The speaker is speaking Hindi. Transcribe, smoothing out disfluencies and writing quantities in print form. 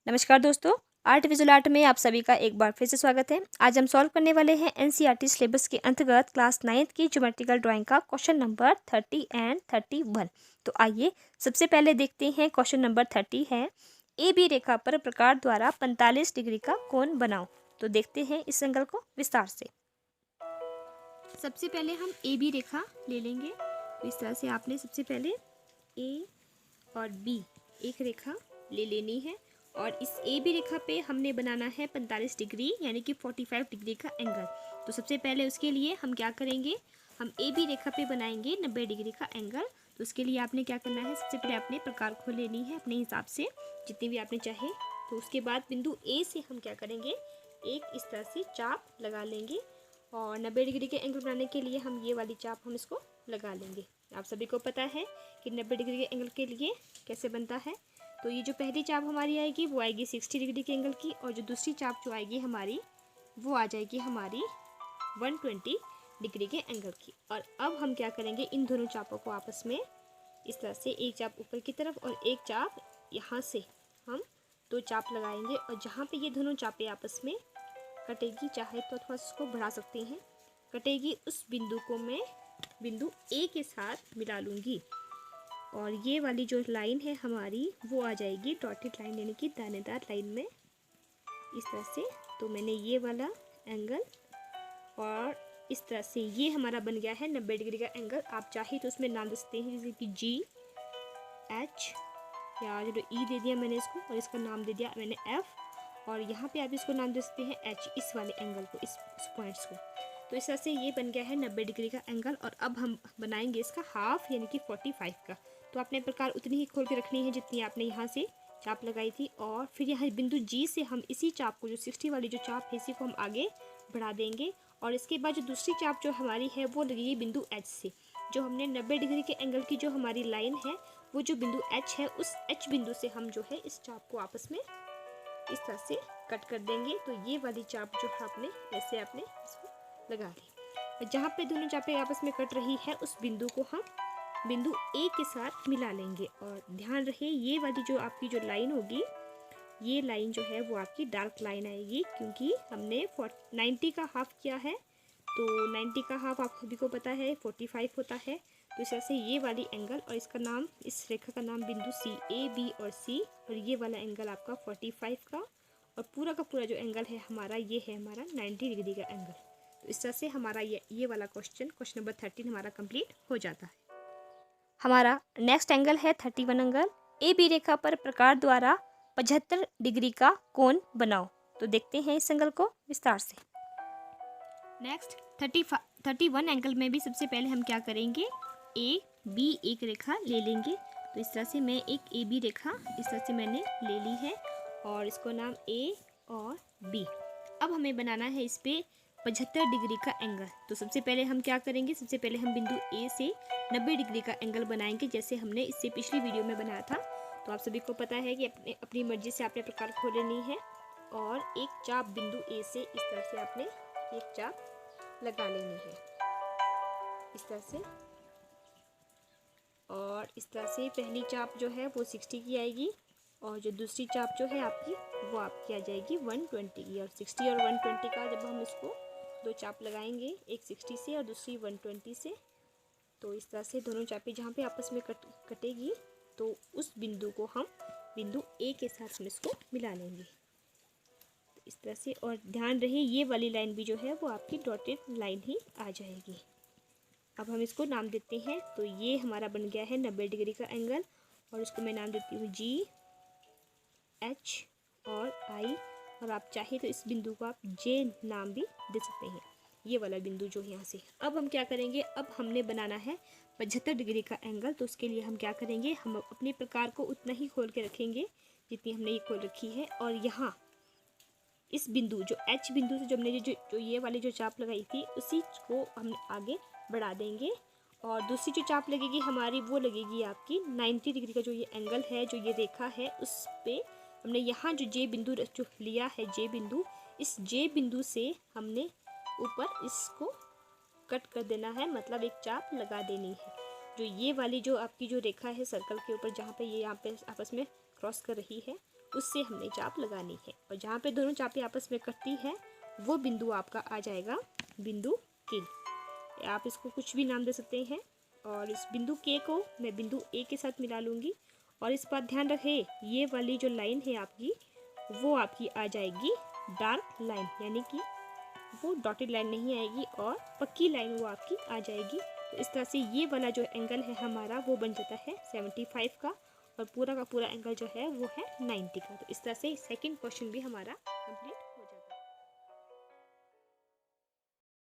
नमस्कार दोस्तों। आर्ट विजुअल आर्ट में आप सभी का एक बार फिर से स्वागत है। आज हम सॉल्व करने वाले हैं एनसीईआरटी सिलेबस के अंतर्गत क्लास 9th की ज्योमेट्रिकल ड्राइंग का क्वेश्चन नंबर 30 एंड 31। तो आइए सबसे पहले देखते हैं। क्वेश्चन नंबर 30 है, ए बी रेखा पर प्रकार द्वारा 45 डिग्री का कोण बनाओ। तो देखते हैं इस एंगल को विस्तार से। सबसे पहले हम ए बी रेखा ले लेंगे। तो इस तरह से आपने सबसे पहले ए और बी एक रेखा ले लेनी है और इस ए बी रेखा पे हमने बनाना है 45 डिग्री यानी कि 45 डिग्री का एंगल। तो सबसे पहले उसके लिए हम क्या करेंगे, हम ए बी रेखा पे बनाएंगे 90 डिग्री का एंगल। तो उसके लिए आपने क्या करना है, सबसे पहले आपने प्रकार खोल लेनी है अपने हिसाब से जितनी भी आपने चाहे। तो उसके बाद बिंदु ए से हम क्या करेंगे, एक इस तरह से चाप लगा लेंगे और 90 डिग्री के एंगल बनाने के लिए हम ये वाली चाप हम इसको लगा लेंगे। आप सभी को पता है कि 90 डिग्री के एंगल के लिए कैसे बनता है। तो ये जो पहली चाप हमारी आएगी वो आएगी 60 डिग्री के एंगल की, और जो दूसरी चाप जो आएगी हमारी वो आ जाएगी हमारी 120 डिग्री के एंगल की। और अब हम क्या करेंगे, इन दोनों चापों को आपस में इस तरह से एक चाप ऊपर की तरफ और एक चाप यहाँ से हम दो चाप लगाएंगे, और जहाँ पे ये दोनों चापें आपस में कटेगी, चाहे तो थोड़ा इसको बढ़ा सकते हैं, कटेगी उस बिंदु को मैं बिंदु ए के साथ मिला लूँगी। और ये वाली जो लाइन है हमारी वो आ जाएगी डॉटेड लाइन यानी कि दानेदार लाइन में इस तरह से। तो मैंने ये वाला एंगल और इस तरह से ये हमारा बन गया है 90 डिग्री का एंगल। आप चाहे तो उसमें नाम दे सकते हैं जैसे कि जी एच, या जो ई दे दिया मैंने इसको और इसका नाम दे दिया मैंने एफ, और यहाँ पे आप इसको नाम दे सकते हैं एच, इस वाले एंगल को, इस पॉइंट्स को। तो इस तरह से ये बन गया है 90 डिग्री का एंगल। और अब हम बनाएंगे इसका हाफ यानी कि 45 का। तो आपने प्रकार उतनी ही खोल के रखनी है जितनी आपने यहाँ से चाप लगाई थी, और फिर यहाँ बिंदु जी से हम इसी चाप को, जो 60 वाली जो चाप है, इसी को हम आगे बढ़ा देंगे। और इसके बाद जो दूसरी चाप जो हमारी है वो लगेगी बिंदु एच से। जो हमने 90 डिग्री के एंगल की जो हमारी लाइन है वो जो बिंदु एच है, उस एच बिंदु से हम जो है इस चाप को आपस में इस तरह से कट कर देंगे। तो ये वाली चाप जो है आपने ऐसे आपने इसको लगा दी। जहाँ पे दोनों चापें आपस में कट रही है उस बिंदु को हम बिंदु ए के साथ मिला लेंगे। और ध्यान रहे ये वाली जो आपकी जो लाइन होगी, ये लाइन जो है वो आपकी डार्क लाइन आएगी, क्योंकि हमने 90 का हाफ किया है। तो 90 का हाफ आप सभी को पता है 45 होता है। तो इस तरह से ये वाली एंगल और इसका नाम, इस रेखा का नाम बिंदु सी, ए बी और सी, और ये वाला एंगल आपका 45 का, और पूरा का पूरा जो एंगल है हमारा ये है हमारा 90 डिग्री का एंगल। तो इस तरह से हमारा ये वाला क्वेश्चन नंबर 13 हमारा कंप्लीट हो जाता है। हमारा नेक्स्ट एंगल है 31 एंगल। ए बी रेखा पर प्रकार द्वारा 75 डिग्री का कोण बनाओ। तो देखते हैं इस एंगल को विस्तार से। नेक्स्ट 31 एंगल में भी सबसे पहले हम क्या करेंगे, ए बी एक रेखा ले लेंगे। तो इस तरह से मैं एक ए बी रेखा इस तरह से मैंने ले ली है और इसको नाम ए और बी। अब हमें बनाना है इस पे 75 डिग्री का एंगल। तो सबसे पहले हम क्या करेंगे, सबसे पहले हम बिंदु ए से 90 डिग्री का एंगल बनाएंगे, जैसे हमने इससे पिछली वीडियो में बनाया था। तो आप सभी को पता है कि अपनी मर्जी से आपने प्रकार खोल लेनी है, और एक चाप बिंदु ए से इस तरह से आपने एक चाप लगा लेनी है इस तरह से। और इस तरह से पहली चाप जो है वो 60 की आएगी, और जो दूसरी चाप जो है आपकी वो आपकी आ जाएगी 120 की। और 60 और 120 का जब हम इसको दो चाप लगाएंगे, एक 60 से और दूसरी 120 से, तो इस तरह से दोनों चापें जहाँ पे आपस में कटेगी, तो उस बिंदु को हम बिंदु ए के साथ हम इसको मिला लेंगे तो इस तरह से। और ध्यान रहे ये वाली लाइन भी जो है वो आपकी डॉटेड लाइन ही आ जाएगी। अब हम इसको नाम देते हैं। तो ये हमारा बन गया है 90 डिग्री का एंगल, और इसको मैं नाम देती हूँ जी एच और आई, और आप चाहे तो इस बिंदु को आप जे नाम भी दे सकते हैं, ये वाला बिंदु जो यहाँ से। अब हम क्या करेंगे, अब हमने बनाना है 75 डिग्री का एंगल। तो उसके लिए हम क्या करेंगे, हम अपने प्रकार को उतना ही खोल के रखेंगे जितनी हमने ये खोल रखी है, और यहाँ इस बिंदु जो एच बिंदु से जो हमने जो ये वाली जो चाप लगाई थी उसी को हम आगे बढ़ा देंगे। और दूसरी जो चाप लगेगी हमारी वो लगेगी आपकी 90 डिग्री का जो ये एंगल है, जो ये रेखा है, उस पे हमने यहाँ जो जे बिंदु जो लिया है, जे बिंदु, इस जे बिंदु से हमने ऊपर इसको कट कर देना है, मतलब एक चाप लगा देनी है। जो ये वाली जो आपकी जो रेखा है सर्कल के ऊपर, जहाँ पे ये यहाँ पे आपस में क्रॉस कर रही है, उससे हमने चाप लगानी है। और जहाँ पे दोनों चापें आपस में कटती है वो बिंदु आपका आ जाएगा बिंदु के। आप इसको कुछ भी नाम दे सकते हैं। और इस बिंदु के को मैं बिंदु ए के साथ मिला लूँगी। और इस बात ध्यान रखें, ये वाली जो लाइन है आपकी, वो आपकी आ जाएगी डार्क लाइन, यानी कि वो डॉटेड लाइन नहीं आएगी और पक्की लाइन वो आपकी आ जाएगी। तो इस तरह से ये वाला जो एंगल है हमारा वो बन जाता है 75 का, और पूरा का पूरा एंगल जो है वो है 90 का। तो इस तरह से सेकंड क्वेश्चन भी हमारा कंप्लीट